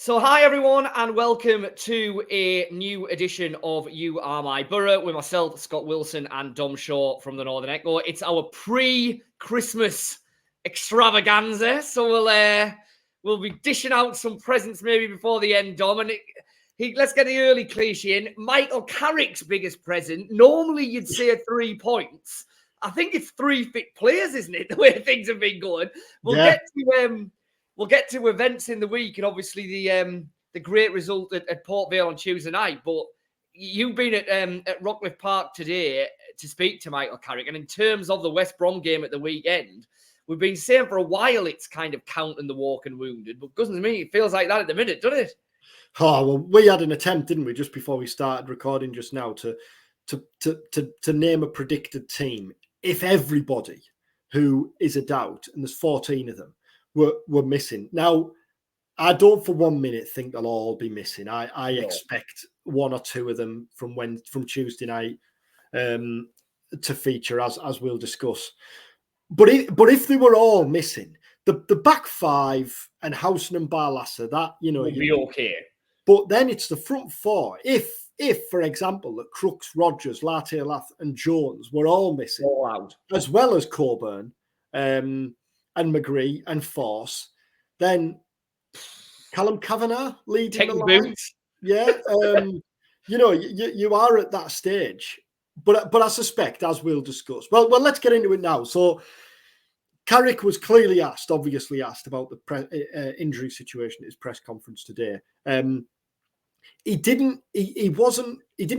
So hi everyone and welcome to a new edition of You Are My Boro with myself, Scott Wilson and Dom Shaw from the Northern Echo. It's our pre-Christmas extravaganza, so we'll be dishing out some presents maybe before the end, Dom. And let's get the early cliche in. Michael Carrick's biggest present. Normally you'd say 3 points. I think it's 3 fit players, isn't it? The way things have been going. We'll get to events in the week, and obviously the great result at Port Vale on Tuesday night. But you've been at Rockliffe Park today to speak to Michael Carrick, and in terms of the West Brom game at the weekend, we've been saying for a while it's kind of counting the walk and wounded, but goodness me, it feels like that at the minute, doesn't it? Oh well, we had an attempt, didn't we, just before we started recording just now to name a predicted team. If everybody who is a doubt, and there's 14 of them, were missing. Now, I don't for 1 minute think they'll all be missing. I expect 1 or 2 of them from Tuesday night to feature, as we'll discuss. But if they were all missing, the back 5 and Howson and Barlasser, that would be okay. But then it's the front 4. If for example, that Crooks, Rogers, Latte-Lath and Jones were all missing, all out, as well as Coburn, and McGree and Force, then Callum Kavanagh leading the line. Boots. Yeah, you are at that stage. But I suspect, as we'll discuss. Well, let's get into it now. So Carrick was clearly obviously asked about the injury situation at his press conference today. He didn't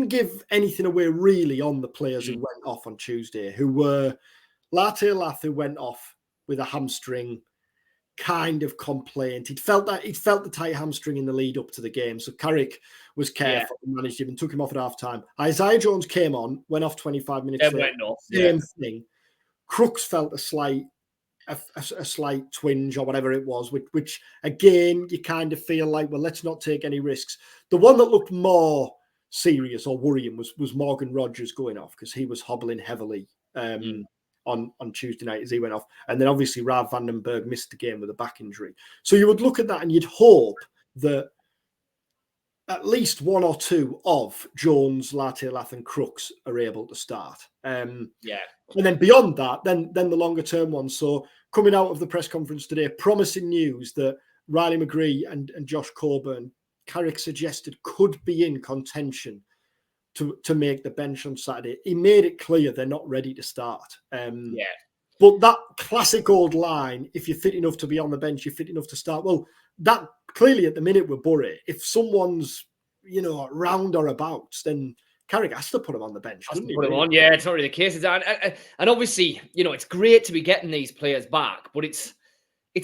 give anything away really on the players who went off on Tuesday, who were Latte-Lath, who went off with a hamstring kind of complaint. He'd felt the tight hamstring in the lead up to the game. So Carrick was careful and managed him and took him off at half time. Isaiah Jones came on, went off 25 minutes later. Went off. Same thing. Crooks felt a slight twinge or whatever it was, which again, you kind of feel like, well, let's not take any risks. The one that looked more serious or worrying was Morgan Rogers going off, because he was hobbling heavily on Tuesday night as he went off. And then obviously Rav Vandenberg missed the game with a back injury. So you would look at that and you'd hope that at least 1 or 2 of Jones, Latte-Lath and Crooks are able to start. And then beyond that, then the longer term ones. So coming out of the press conference today, promising news that Riley McGree and Josh Coburn, Carrick suggested, could be in contention to make the bench on Saturday. He made it clear they're not ready to start. But that classic old line, if you're fit enough to be on the bench, you're fit enough to start. Well, that clearly at the minute we're Boro. If someone's, round or about, then Carrick has to put him on the bench. Put him on, it's not really the case. And obviously, it's great to be getting these players back, but it's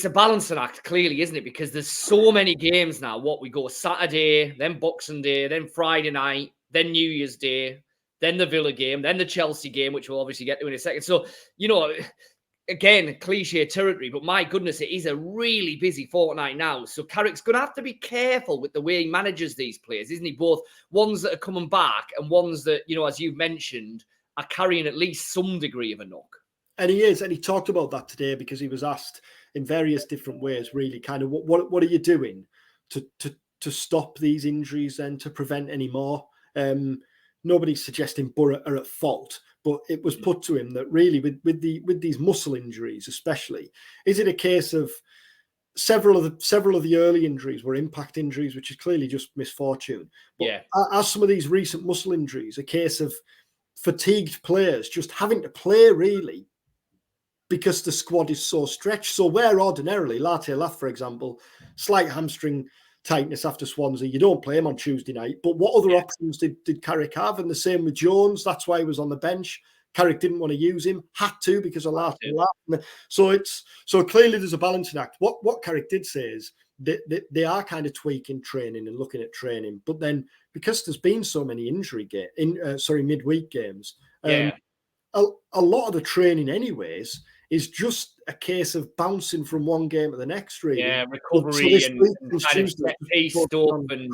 a balancing act, clearly, isn't it? Because there's so many games now. We go Saturday, then Boxing Day, then Friday night, then New Year's Day, then the Villa game, then the Chelsea game, which we'll obviously get to in a second. So, again, cliche territory, but my goodness, it is a really busy fortnight now. So Carrick's going to have to be careful with the way he manages these players, isn't he? Both ones that are coming back and ones that, as you've mentioned, are carrying at least some degree of a knock. And he is, and he talked about that today because he was asked in various different ways, really, kind of what are you doing to stop these injuries and to prevent any more? Nobody's suggesting Boro are at fault, but it was put to him that really with these muscle injuries, especially, is it a case of several of the early injuries were impact injuries, which is clearly just misfortune. But as some of these recent muscle injuries, a case of fatigued players just having to play really because the squad is so stretched. So where ordinarily Latte-Lath, for example, slight hamstring tightness after Swansea, you don't play him on Tuesday night. But what other options did Carrick have? And the same with Jones. That's why he was on the bench. Carrick didn't want to use him, had to because of Latte-Lath. So clearly there's a balancing act. What Carrick did say is they are kind of tweaking training and looking at training. But then because there's been so many midweek games, a lot of the training anyways is just a case of bouncing from one game to the next, really. Yeah, recovery and kind of set piece stuff and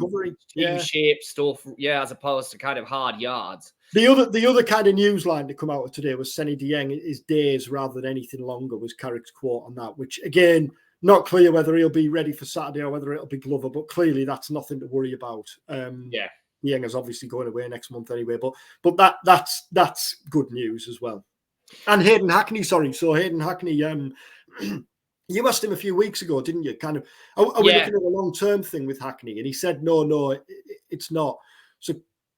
team shape stuff, as opposed to kind of hard yards. The other kind of news line to come out of today was Senny Dieng is days rather than anything longer, was Carrick's quote on that, which again, Not clear whether he'll be ready for Saturday or whether it'll be Glover, but clearly that's nothing to worry about. Yeah. Yenga's obviously going away next month anyway, but that's good news as well. And Hayden Hackney, sorry. So Hayden Hackney, you asked him a few weeks ago, didn't you? Kind of, are we looking at a long-term thing with Hackney? And he said, no, it's not. So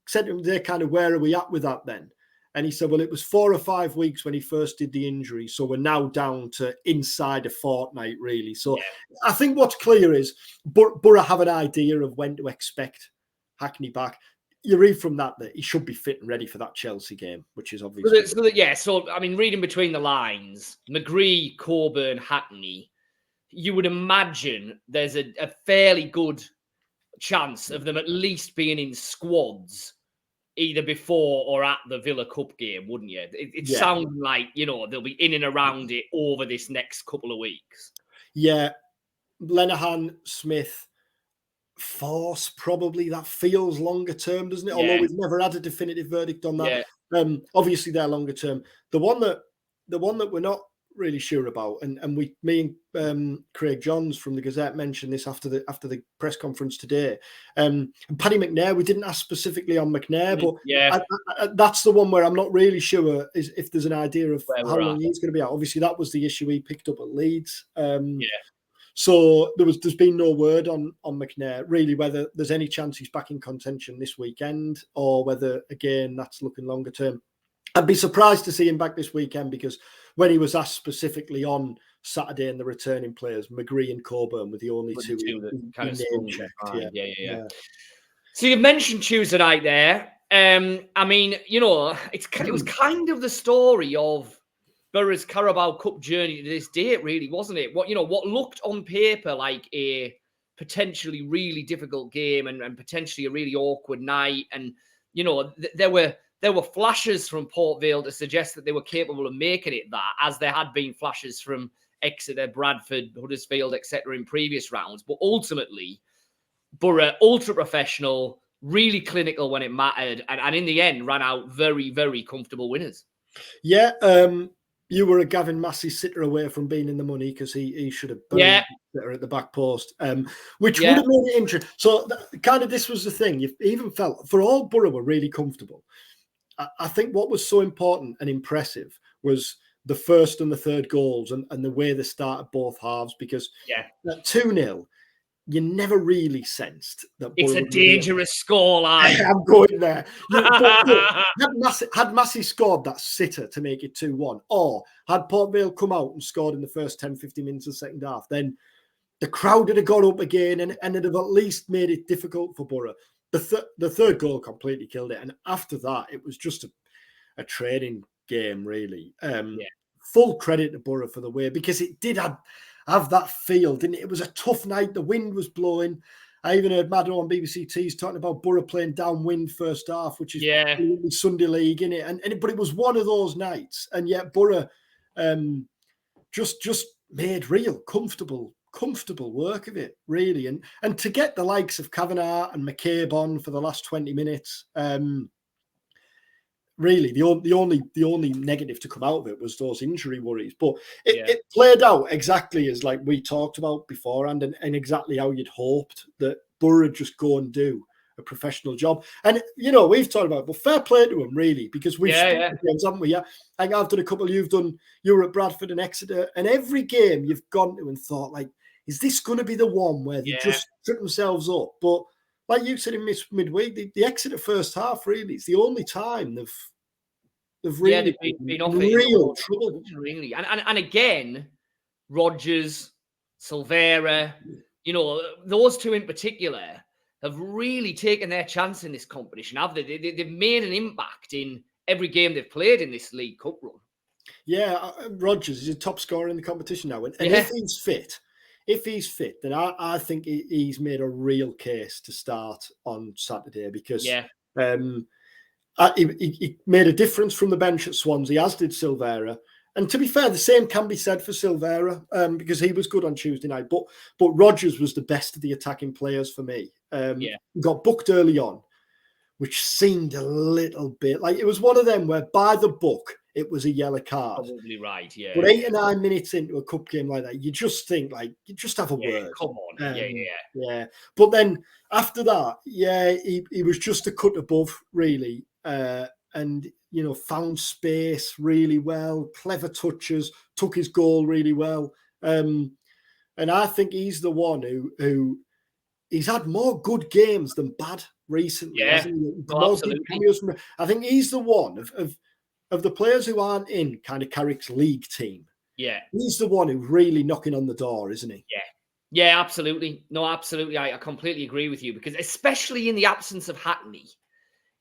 said to him, they kind of, where are we at with that then? And he said, well, it was 4 or 5 weeks when he first did the injury. So we're now down to inside a fortnight, really. So I think what's clear is Boro have an idea of when to expect Hackney back. You read from that he should be fit and ready for that Chelsea game, which is obviously... So, I mean, reading between the lines, McGree, Coburn, Hackney, you would imagine there's a fairly good chance of them at least being in squads either before or at the Villa Cup game, wouldn't you? It sounds like, they'll be in and around it over this next couple of weeks. Yeah. Lenihan, Smith, Force, probably. That feels longer term, doesn't it? Yeah. Although we've never had a definitive verdict on that. Yeah. Obviously, they're longer term. The one that we're not really sure about, and me and Craig Johns from the Gazette mentioned this after the press conference today. And Paddy McNair, we didn't ask specifically on McNair, but that's the one where I'm not really sure if there's an idea of how long he's going to be out. Obviously, that was the issue he picked up at Leeds. So there's been no word on McNair, really, whether there's any chance he's back in contention this weekend or whether, again, that's looking longer term. I'd be surprised to see him back this weekend because when he was asked specifically on Saturday and the returning players, McGree and Coburn were the only two that kind of name checked. Yeah. So you mentioned Tuesday night there. I mean, it was kind of the story of Boro's Carabao Cup journey to this date, really, wasn't it? What looked on paper like a potentially really difficult game and potentially a really awkward night, and there were flashes from Port Vale to suggest that they were capable of making it that, as there had been flashes from Exeter, Bradford, Huddersfield, etc. in previous rounds. But ultimately, Boro, ultra professional, really clinical when it mattered, and in the end ran out very, very comfortable winners. Yeah. You were a Gavin Massey sitter away from being in the money because he should have buried the sitter at the back post, which would have made it interesting. So this was the thing. You even felt, for all Boro were really comfortable, I think what was so important and impressive was the first and the third goals and the way they started both halves, because that 2-0, you never really sensed that it's Boro a dangerous scoreline. I'm going there. Had Massey scored that sitter to make it 2-1, or had Port Vale come out and scored in the first 10-15 minutes of the second half, then the crowd would have got up again and it'd have at least made it difficult for Boro. The third goal completely killed it. And after that, it was just a training game, really. Full credit to Boro for the way, because it did have that feel, didn't it? It was a tough night. The wind was blowing. I even heard Maddo on BBC T's talking about Boro playing downwind first half, which is Sunday League, innit? But it was one of those nights, and yet Boro just made real comfortable work of it, really. And to get the likes of Kavanagh and McCabe on for the last 20 minutes, really, the only negative to come out of it was those injury worries. But it played out exactly as like we talked about beforehand, and exactly how you'd hoped that Boro would just go and do a professional job. And we've talked about it, but fair play to them, really, because we've games, haven't we? Yeah, I think I've done a couple. You were at Bradford and Exeter, and every game you've gone to and thought, like, is this going to be the one where they just trip themselves up? But like you said in midweek, the Exeter first half, really, it's the only time they've really been off real trouble. Really. And again, Rodgers, Silvera, those two in particular have really taken their chance in this competition, have they? They've made an impact in every game they've played in this League Cup run. Yeah, Rodgers is a top scorer in the competition now. And if he's fit, then I think he's made a real case to start on Saturday, because he made a difference from the bench at Swansea, as did Silvera. And to be fair, the same can be said for Silvera, because he was good on Tuesday night. But Rodgers was the best of the attacking players for me. Got booked early on, which seemed a little bit like it was one of them where by the book, it was a yellow card. Probably right, yeah. But 8 or 9 minutes into a cup game like that, you just think, like, you just have a word. Come on. Yeah. But then after that, he was just a cut above, really. And, found space really well, clever touches, took his goal really well. And I think he's the one who he's had more good games than bad recently, hasn't he? Absolutely. I think he's the one of the players who aren't in kind of Carrick's league team. Yeah. He's the one who's really knocking on the door, isn't he? Yeah, absolutely. No, absolutely. I completely agree with you, because especially in the absence of Hackney,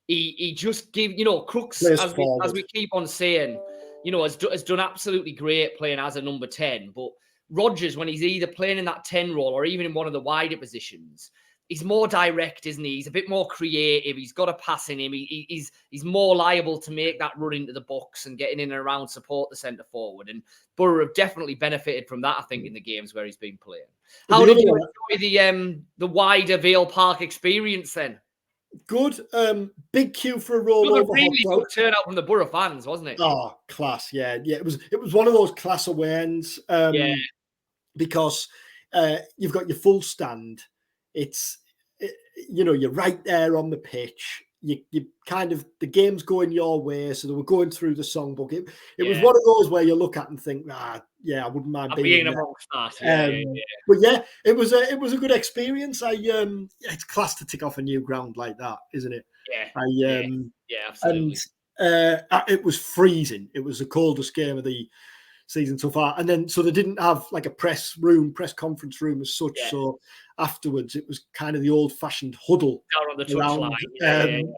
he just gave, Crooks, as we keep on saying, has done absolutely great playing as a number 10. But Rodgers, when he's either playing in that 10 role or even in one of the wider positions, he's more direct, isn't he? He's a bit more creative. He's got a pass in him. He's more liable to make that run into the box and getting in and around, support the centre forward. And Boro have definitely benefited from that, I think, in the games where he's been playing. How did you enjoy the wider Vale Park experience then? Good. Big queue for a rollover. Really good turnout from the Boro fans, wasn't it? Oh, class! Yeah. It was one of those class awareness. Because you've got your full stand. You're right there on the pitch. You kind of, the game's going your way, so they were going through the songbook. It was one of those where you look at and think, I wouldn't mind being amongst that. But it was a good experience. It's class to tick off a new ground like that, isn't it? Absolutely. And it was freezing. It was the coldest game of the season so far, and then so they didn't have like a press conference room as such. So afterwards, it was kind of the old-fashioned huddle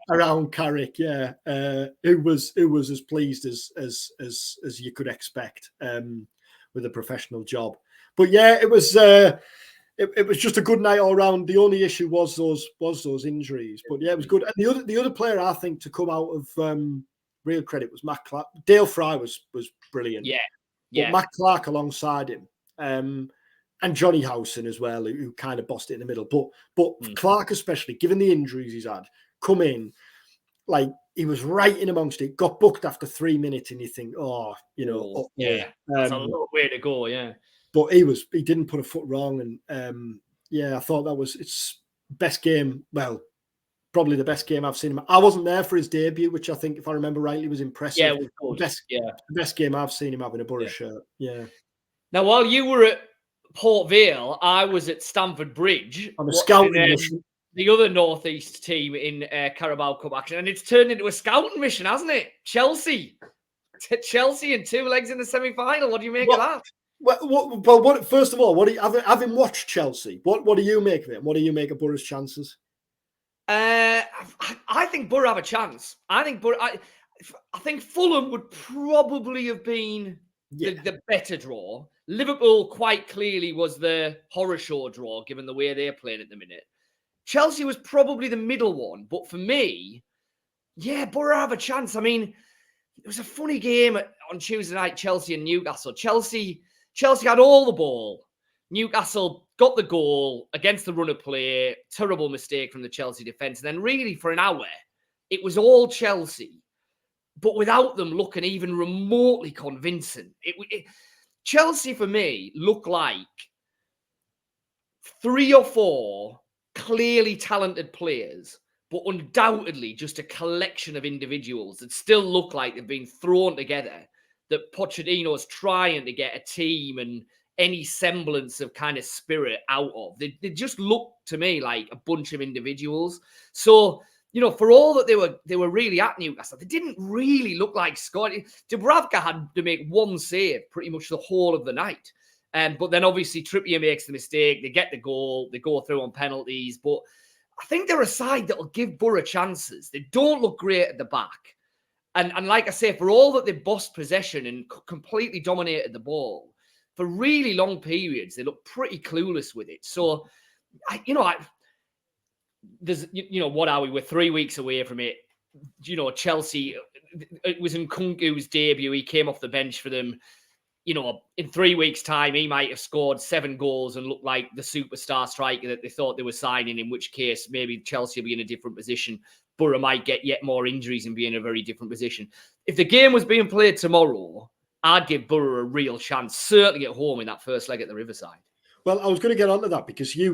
around Carrick, who was as pleased as you could expect with a professional job. But it was just a good night all round. The only issue was those injuries, but it was good. And the other player I think to come out of real credit was Matt Clark. Dale Fry was brilliant. But Matt Clark alongside him, and Johnny Howson as well, who kind of bossed it in the middle. But Clark, especially, given the injuries he's had, come in, he was right in amongst it, got booked after 3 minutes, and you think, that's a long way to go, But he didn't put a foot wrong, and I thought that was its best game. Well, probably the best game I've seen him. I wasn't there for his debut, which I think, if I remember rightly, was impressive. Yeah, it was good. The best game I've seen him have in a Boro shirt. Yeah. Now, while you were at Port Vale, I was at Stamford Bridge on a scouting mission. The other Northeast team in Carabao Cup action, and it's turned into a scouting mission, hasn't it? Chelsea and 2 legs in the semi-final. What do you make of that? Well, first of all, having watched Chelsea, what do you make of it? What do you make of Boro's chances? I think Boro have a chance. I think Fulham would probably have been the better draw. Liverpool quite clearly was the horror show draw, given the way they're playing at the minute. Chelsea was probably the middle one, but for me, Boro have a chance. I mean, it was a funny game on Tuesday night, Chelsea and Newcastle. Chelsea had all the ball. Newcastle got the goal against the run of play. Terrible mistake from the Chelsea defence. And then really for an hour, it was all Chelsea, but without them looking even remotely convincing. Chelsea, for me, looked like 3 or 4 clearly talented players, but undoubtedly just a collection of individuals that still look like they've been thrown together, that Pochettino's trying to get a team and any semblance of kind of spirit out of. They just look to me like a bunch of individuals. So, for all that they were really at Newcastle, they didn't really look like Scotty. Dubravka had to make one save pretty much the whole of the night. But then obviously Trippier makes the mistake. They get the goal. They go through on penalties. But I think they're a side that will give Boro chances. They don't look great at the back. And like I say, for all that they bossed possession and completely dominated the ball, for really long periods, they look pretty clueless with it. So, what are we? We're 3 weeks away from it. Chelsea, it was Nkunku's debut. He came off the bench for them. in 3 weeks' time, he might have scored 7 goals and looked like the superstar striker that they thought they were signing, in which case maybe Chelsea will be in a different position. Boro might get yet more injuries and be in a very different position. If the game was being played tomorrow, I'd give Boro a real chance, certainly at home in that first leg at the Riverside. Well, I was going to get onto that because we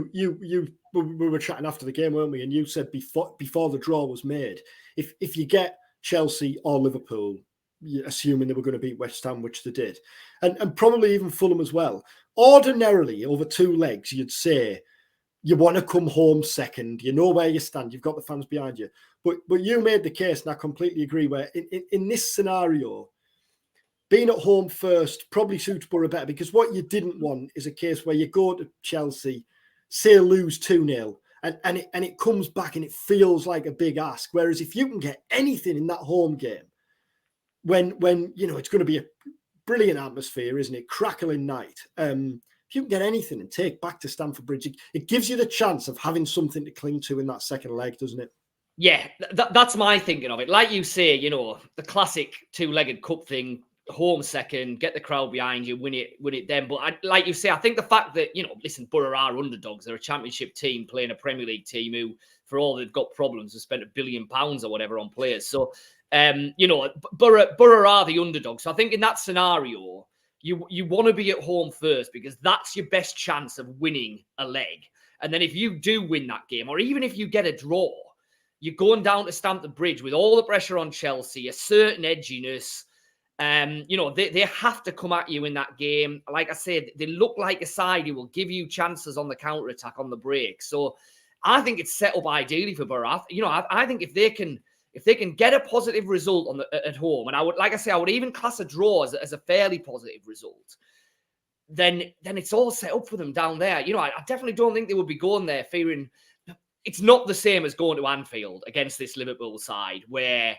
were chatting after the game, weren't we? And you said before the draw was made, if you get Chelsea or Liverpool, assuming they were going to beat West Ham, which they did, and probably even Fulham as well, ordinarily over 2 legs, you'd say you want to come home second. You know where you stand. You've got the fans behind you. But you made the case, and I completely agree, where in this scenario, being at home first probably suits Boro better, because what you didn't want is a case where you go to Chelsea, say lose 2-0, and it comes back and it feels like a big ask. Whereas if you can get anything in that home game, when it's going to be a brilliant atmosphere, isn't it? Crackling night. If you can get anything and take back to Stamford Bridge, it gives you the chance of having something to cling to in that second leg, doesn't it? Yeah, that's my thinking of it. Like you say, the classic 2-legged cup thing, home second, get the crowd behind you, win it then. But like you say, I think the fact that, listen, Boro are underdogs. They're a championship team playing a Premier League team who, for all they've got problems, have spent £1 billion or whatever on players. So, Boro are the underdogs. So I think in that scenario, you want to be at home first, because that's your best chance of winning a leg. And then if you do win that game, or even if you get a draw, you're going down to Stamford Bridge with all the pressure on Chelsea, a certain edginess. They have to come at you in that game. Like I said, they look like a side who will give you chances on the counter-attack, on the break. So I think it's set up ideally for Boro. I think if they can get a positive result at home, and I would even class a draw as a fairly positive result, then it's all set up for them down there. I definitely don't think they would be going there fearing. It's not the same as going to Anfield against this Liverpool side, where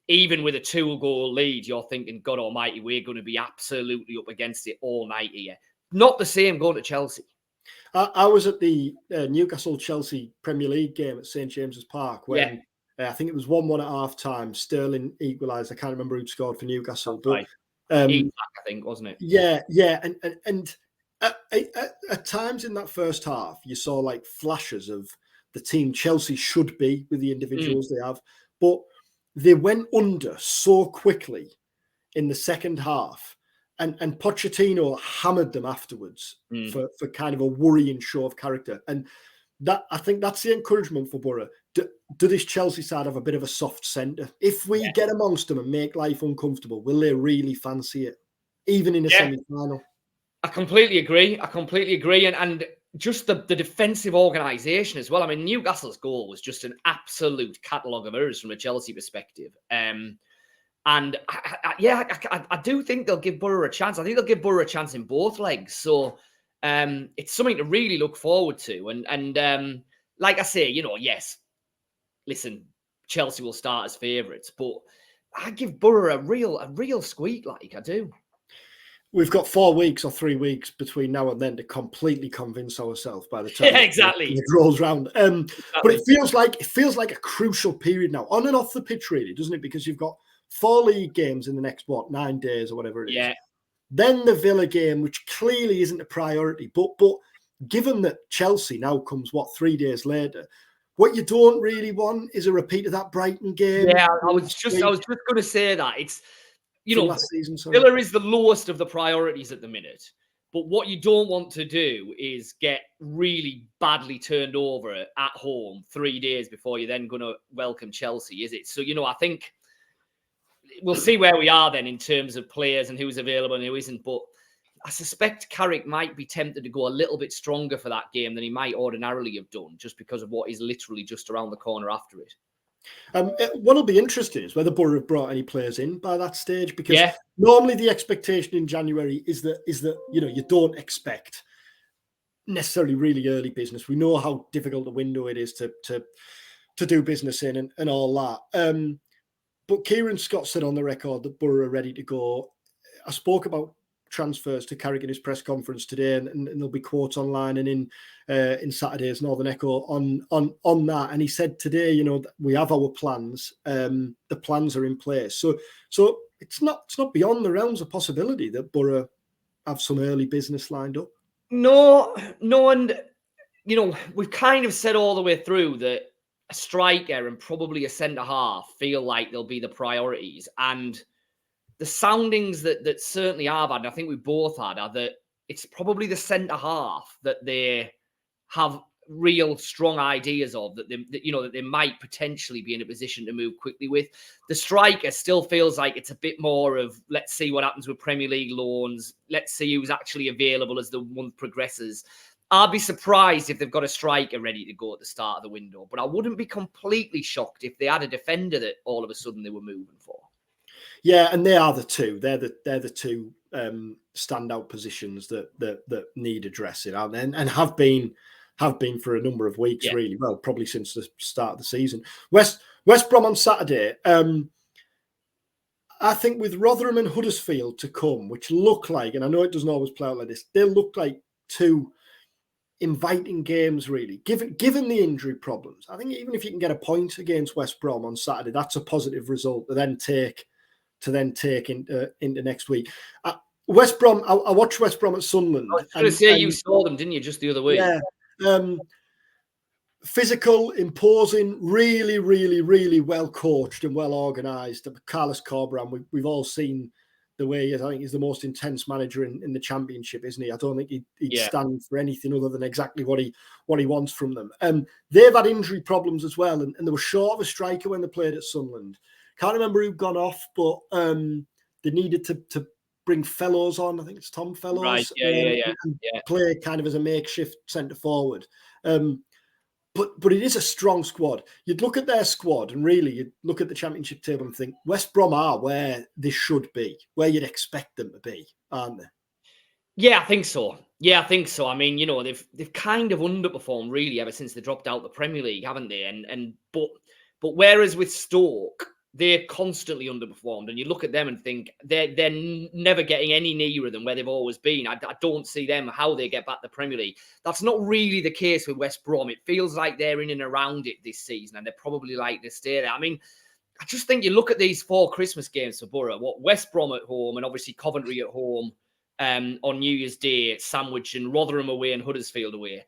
even with a 2-goal lead, you're thinking, God almighty, we're going to be absolutely up against it all night here. Not the same going to Chelsea. I was at the Newcastle-Chelsea Premier League game at St James's Park when I think it was 1-1 at half-time. Sterling equalised. I can't remember who scored for Newcastle. That's but right. I think, wasn't it? Yeah. And at times in that first half, you saw like flashes of the team Chelsea should be with the individuals they have. But they went under so quickly in the second half, and Pochettino hammered them afterwards for kind of a worrying show of character. And that, I think that's the encouragement for Boro. Do this Chelsea side have a bit of a soft centre? If we get amongst them and make life uncomfortable, will they really fancy it, even in a semi-final? I completely agree. And just the defensive organisation as well. I mean, Newcastle's goal was just an absolute catalogue of errors from a Chelsea perspective. And I do think they'll give Boro a chance. I think they'll give Boro a chance in both legs. So it's something to really look forward to. And like I say, yes, listen, Chelsea will start as favourites, but I give Boro a real squeak, like I do. We've got 4 weeks or 3 weeks between now and then to completely convince ourselves by the time it rolls round. But it feels like a crucial period now, on and off the pitch, really, doesn't it? Because you've got 4 league games in the next 9 days or whatever it is. Yeah. Then the Villa game, which clearly isn't a priority, but given that Chelsea now comes 3 days later, what you don't really want is a repeat of that Brighton game. Yeah, I was just going to say that. It's last season, Villa is the lowest of the priorities at the minute. But what you don't want to do is get really badly turned over at home 3 days before you're then going to welcome Chelsea, is it? So, I think we'll see where we are then in terms of players and who's available and who isn't. But I suspect Carrick might be tempted to go a little bit stronger for that game than he might ordinarily have done, just because of what is literally just around the corner after it. What'll be interesting is whether Boro have brought any players in by that stage, because normally the expectation in January is that you don't expect necessarily really early business. We know how difficult the window it is to do business in and all that. But Kieran Scott said on the record that Boro are ready to go. I spoke about transfers to Carrick in his press conference today, and there'll be quotes online and in Saturday's Northern Echo on that. And he said today, we have our plans. The plans are in place. So it's not beyond the realms of possibility that Boro have some early business lined up? No, and we've kind of said all the way through that a striker and probably a centre half feel like they'll be the priorities, and the soundings that certainly I've had, and I think we both had, are that it's probably the centre half that they have real strong ideas of, that they might potentially be in a position to move quickly with. The striker still feels like it's a bit more of, let's see what happens with Premier League loans. Let's see who's actually available as the month progresses. I'll be surprised if they've got a striker ready to go at the start of the window, but I wouldn't be completely shocked if they had a defender that all of a sudden they were moving for. Yeah, and they are the two. They're the two standout positions that need addressing, and have been for a number of weeks, really. Well, probably since the start of the season. West Brom on Saturday. I think with Rotherham and Huddersfield to come, which look like, and I know it doesn't always play out like this, they look like two inviting games, really. Given the injury problems, I think even if you can get a point against West Brom on Saturday, that's a positive result to then take into next week. West Brom, I watched West Brom at Sunderland. I was going to say, you saw them, didn't you, just the other week? Yeah. Physical, imposing, really, really, really well coached and well organised. Carlos Corberán, we've all seen the way he is. I think he's the most intense manager in the Championship, isn't he? I don't think he'd stand for anything other than exactly what he wants from them. They've had injury problems as well, and they were short of a striker when they played at Sunderland. Can't remember who'd gone off, but they needed to bring Fellows on. I think it's Tom Fellows. Right, yeah. Play kind of as a makeshift centre forward. But it is a strong squad. You'd look at their squad and really you'd look at the Championship table and think West Brom are where they should be, where you'd expect them to be, aren't they? Yeah, I think so. I mean, they've kind of underperformed really ever since they dropped out the Premier League, haven't they? But whereas with Stoke, they're constantly underperformed, and you look at them and think they're never getting any nearer than where they've always been. I don't see them how they get back to the Premier League. That's not really the case with West Brom. It feels like they're in and around it this season, and they're probably like to stay there. I mean, I just think you look at these 4 Christmas games for Boro. West Brom at home, and obviously Coventry at home on New Year's Day, Sandwich, and Rotherham away and Huddersfield away.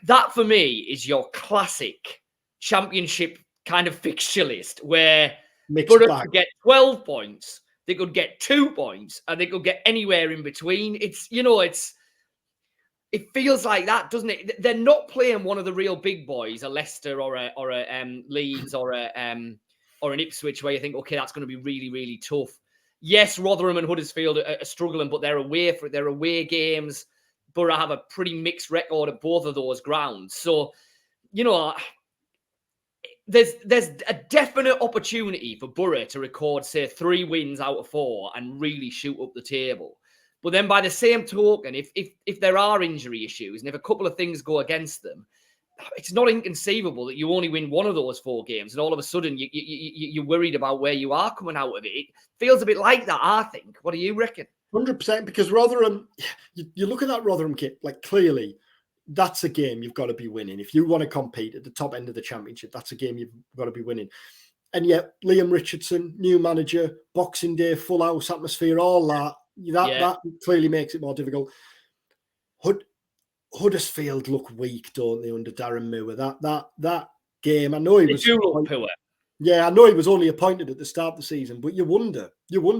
That for me is your classic Championship kind of fixture list where Boro could get 12 points, they could get 2 points, and they could get anywhere in between. It feels like that, doesn't it? They're not playing one of the real big boys, a Leicester or a Leeds or an Ipswich, where you think, okay, that's going to be really, really tough. Yes, Rotherham and Huddersfield are struggling, but they're away games. Boro have a pretty mixed record at both of those grounds. So, there's a definite opportunity for Boro to record, say, 3 wins out of 4 and really shoot up the table. But then by the same token, if there are injury issues and if a couple of things go against them, it's not inconceivable that you only win one of those 4 games and all of a sudden you're worried about where you are coming out of it. It feels a bit like that, I think. What do you reckon? 100%, because Rotherham, you look at that Rotherham kit, like clearly that's a game you've got to be winning. If you want to compete at the top end of the Championship, that's a game you've got to be winning. And yet Liam Richardson, new manager, Boxing Day, full house atmosphere, all that clearly makes it more difficult. Huddersfield look weak, don't they, under Darren Moore? That game, I know he was poor. Yeah, I know he was only appointed at the start of the season, but you wonder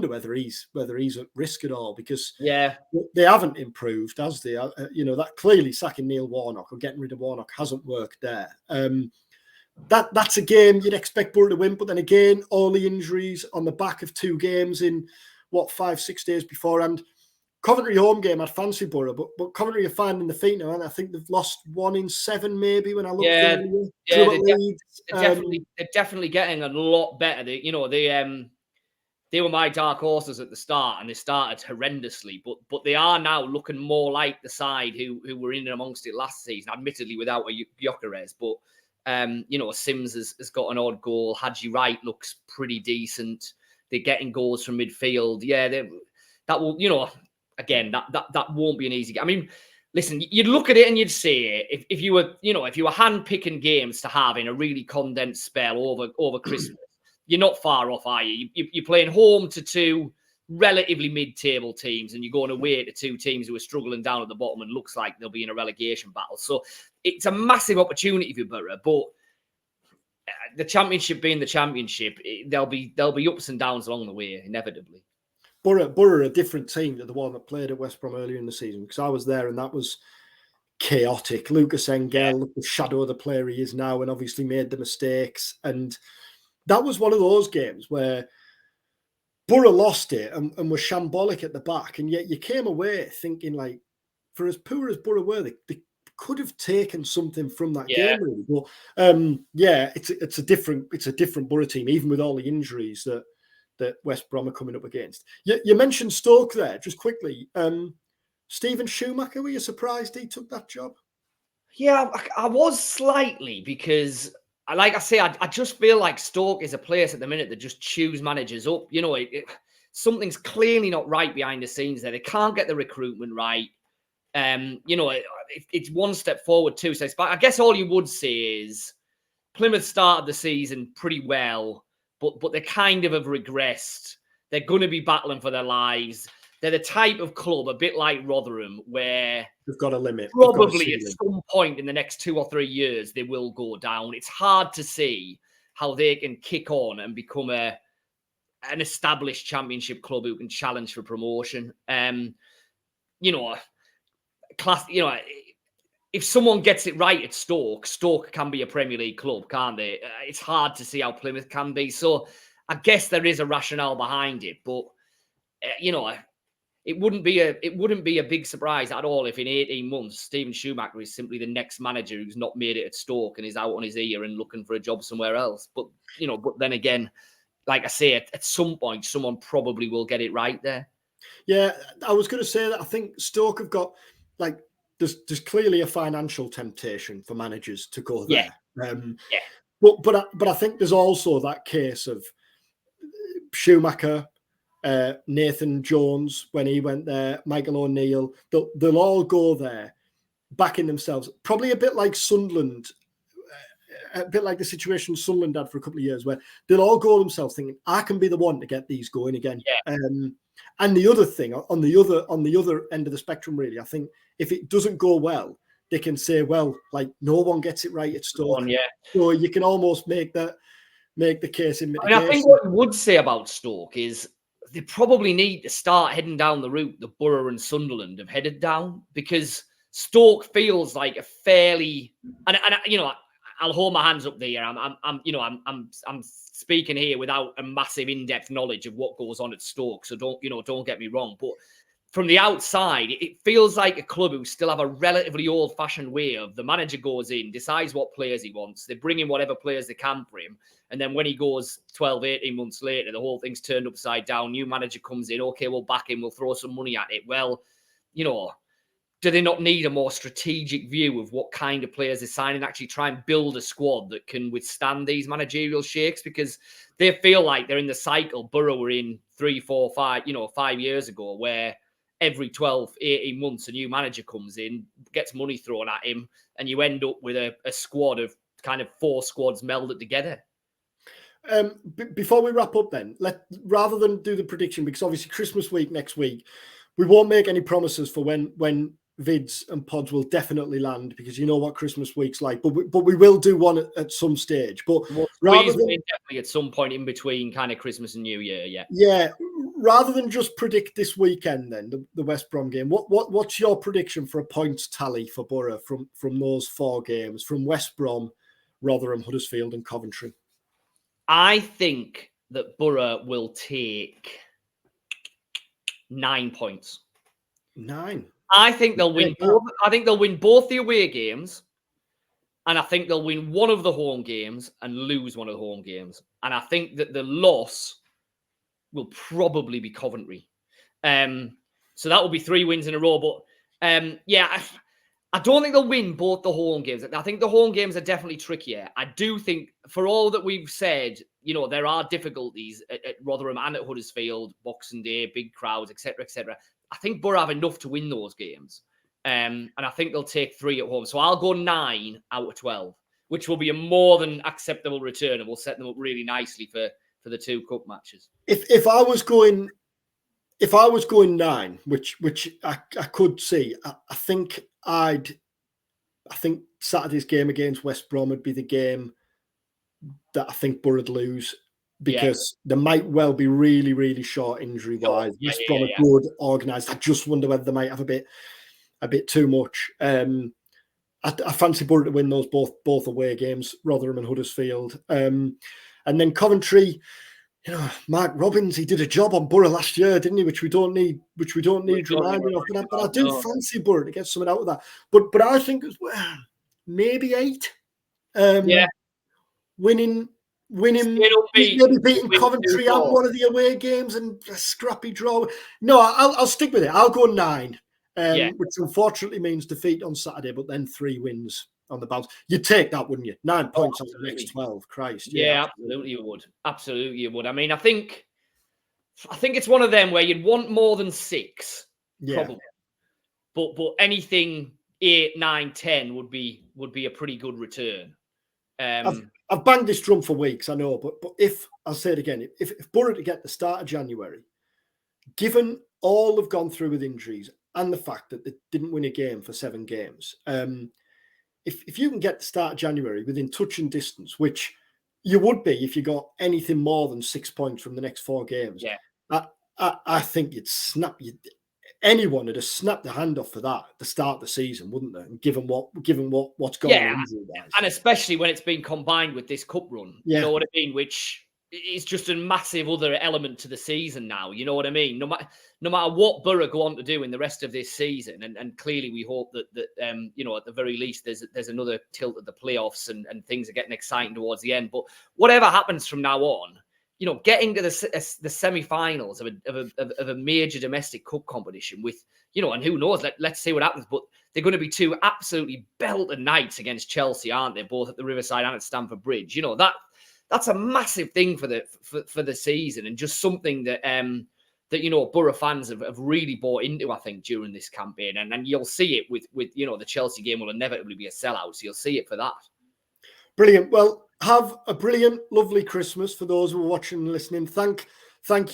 whether he's at risk at all, because they haven't improved, has they? That clearly sacking Neil Warnock or getting rid of Warnock hasn't worked there. That's a game you'd expect Boro to win, but then again, all the injuries on the back of 2 games in 5-6 days beforehand. Coventry home game, I'd fancy Boro, but Coventry are finding the feet now, and I think they've lost 1 in 7 maybe when I looked earlier. They're definitely getting a lot better. They were my dark horses at the start, and they started horrendously, but they are now looking more like the side who were in and amongst it last season, admittedly without a Gyökeres, but Sims has got an odd goal. Hadji Wright looks pretty decent. They're getting goals from midfield. Yeah, that will, again, that won't be an easy game. I mean, listen, you'd look at it and you'd say if you were hand-picking games to have in a really condensed spell over Christmas, you're not far off, are you? You're playing home to 2 relatively mid-table teams, and you're going away to two teams who are struggling down at the bottom and looks like they'll be in a relegation battle. So it's a massive opportunity for Boro, but the championship being the championship, there'll be ups and downs along the way, inevitably. Boro are a different team to the one that played at West Brom earlier in the season, because I was there and that was chaotic. Lucas Engel, the shadow of the player he is now, and obviously made the mistakes. And that was one of those games where Boro lost it and were shambolic at the back, and yet you came away thinking, like, for as poor as Boro were, they could have taken something from that game. Really. But it's a different Boro team, even with all the injuries that West Brom are coming up against. You mentioned Stoke there, just quickly. Stephen Schumacher, were you surprised he took that job? Yeah, I was slightly, because, like I say, I just feel like Stoke is a place at the minute that just chews managers up. You know, something's clearly not right behind the scenes there. They can't get the recruitment right. You know, it's one step forward, two steps back. I guess all you would say is Plymouth started the season pretty well, but they kind of have regressed. They're going to be battling for their lives. They're the type of club, a bit like Rotherham, where they've got a limit. Probably at some point in the next 2 or 3 years, they will go down. It's hard to see how they can kick on and become an established championship club who can challenge for promotion. You know, if someone gets it right at Stoke can be a Premier League club, can't they? It's hard to see how Plymouth can be. So I guess there is a rationale behind it, but you know, it wouldn't be a big surprise at all if in 18 months Stephen Schumacher is simply the next manager who's not made it at Stoke and is out on his ear and looking for a job somewhere else. But then again, like I say, at some point someone probably will get it right there. Yeah, I was going to say that I think Stoke have got, like, there's clearly a financial temptation for managers to go there. But I think there's also that case of Schumacher, Nathan Jones when he went there, Michael O'Neill. They'll all go there, backing themselves. Probably a bit like Sunderland, a bit like the situation Sunderland had for a couple of years, where they'll all go themselves thinking, I can be the one to get these going again. Yeah. And the other thing, on the other end of the spectrum, really, I think if it doesn't go well, they can say, well, like, no one gets it right at Stoke. So you can almost make the case in mitigation. I think what you would say about Stoke is they probably need to start heading down the route that Boro and Sunderland have headed down, because Stoke feels like a fairly, and I'll hold my hands up there. I'm speaking here without a massive in-depth knowledge of what goes on at Stoke, so don't get me wrong. But from the outside, it feels like a club who still have a relatively old-fashioned way of the manager goes in, decides what players he wants, they bring in whatever players they can for him, and then when he goes 12, 18 months later, the whole thing's turned upside down. New manager comes in, okay, we'll back him, we'll throw some money at it. Well, do they not need a more strategic view of what kind of players they sign and actually try and build a squad that can withstand these managerial shakes? Because they feel like they're in the cycle Boro were in 3, 4, 5, 5 years ago, where every 12, 18 months, a new manager comes in, gets money thrown at him, and you end up with a squad of kind of 4 squads melded together. Before we wrap up then, rather than do the prediction, because obviously Christmas week next week, we won't make any promises for when vids and pods will definitely land, because you know what Christmas week's like, but we will do one at some stage. But definitely at some point in between kind of Christmas and New Year, rather than just predict this weekend, then the West Brom game, what's your prediction for a points tally for Boro from those 4 games, from West Brom, Rotherham, Huddersfield, and Coventry? I think that Boro will take 9 points. 9. I think they'll win both. I think they'll win both the away games, and I think they'll win one of the home games and lose one of the home games. And I think that the loss will probably be Coventry. So that will be 3 wins in a row. But I don't think they'll win both the home games. I think the home games are definitely trickier. I do think, for all that we've said, there are difficulties at Rotherham and at Huddersfield, Boxing Day, big crowds, etc., etc. I think Boro have enough to win those games. And I think they'll take 3 at home. So I'll go 9 out of 12, which will be a more than acceptable return, and will set them up really nicely for the 2 cup matches. If I was going if I was going 9, which I could see, I think Saturday's game against West Brom would be the game that I think Boro would lose, because they might well be really, really short injury wise. West Brom are good, organised. I just wonder whether they might have a bit too much. I fancy Boro to win those both away games, Rotherham and Huddersfield. And then Coventry, Mark Robbins, he did a job on Boro last year, didn't he? Which we don't need reminding of. But I do fancy Boro to get something out of that. But I think as well, maybe 8. Winning, maybe beating Coventry and one of the away games and a scrappy draw. No, I'll stick with it. I'll go 9, which unfortunately means defeat on Saturday, but then 3 wins on the bounce. You'd take that, wouldn't you? 9 points on the next 12. Christ. Yeah, absolutely you would. Absolutely you would. I mean, I think it's one of them where you'd want more than 6, probably. But anything 8, 9, 10 would be a pretty good return. I've banged this drum for weeks, I know, but if I'll say it again, if Boro to get the start of January, given all they've gone through with injuries and the fact that they didn't win a game for 7 games, if you can get the start of January within touch and distance, which you would be if you got anything more than 6 points from the next 4 games, I think anyone would have snapped the hand off for that at the start of the season, wouldn't they? And given what's going on injury-wise. And especially when it's been combined with this cup run, you know what I mean? Which is just a massive other element to the season now. You know what I mean? No matter what Boro go on to do in the rest of this season, and clearly we hope that at the very least there's another tilt at the playoffs and things are getting exciting towards the end. But whatever happens from now on, getting to the semi-finals of a major domestic cup competition with, and who knows, let's see what happens. But they're going to be 2 absolutely belted nights against Chelsea, aren't they? Both at the Riverside and at Stamford Bridge. That's a massive thing for the season, and just something that Boro fans have really bought into, I think, during this campaign. And you'll see it with the Chelsea game will inevitably be a sellout. So you'll see it for that. Brilliant. Well, have a brilliant, lovely Christmas for those who are watching and listening. Thank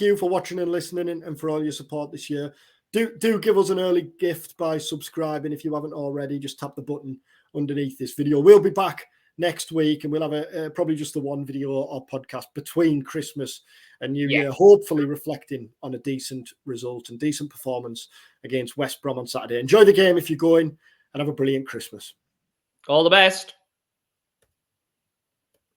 you for watching and listening, and for all your support this year. Do give us an early gift by subscribing if you haven't already. Just tap the button underneath this video. We'll be back next week, and we'll have probably just the one video or podcast between Christmas and New Year, hopefully reflecting on a decent result and decent performance against West Brom on Saturday. Enjoy the game if you're going, and have a brilliant Christmas. All the best.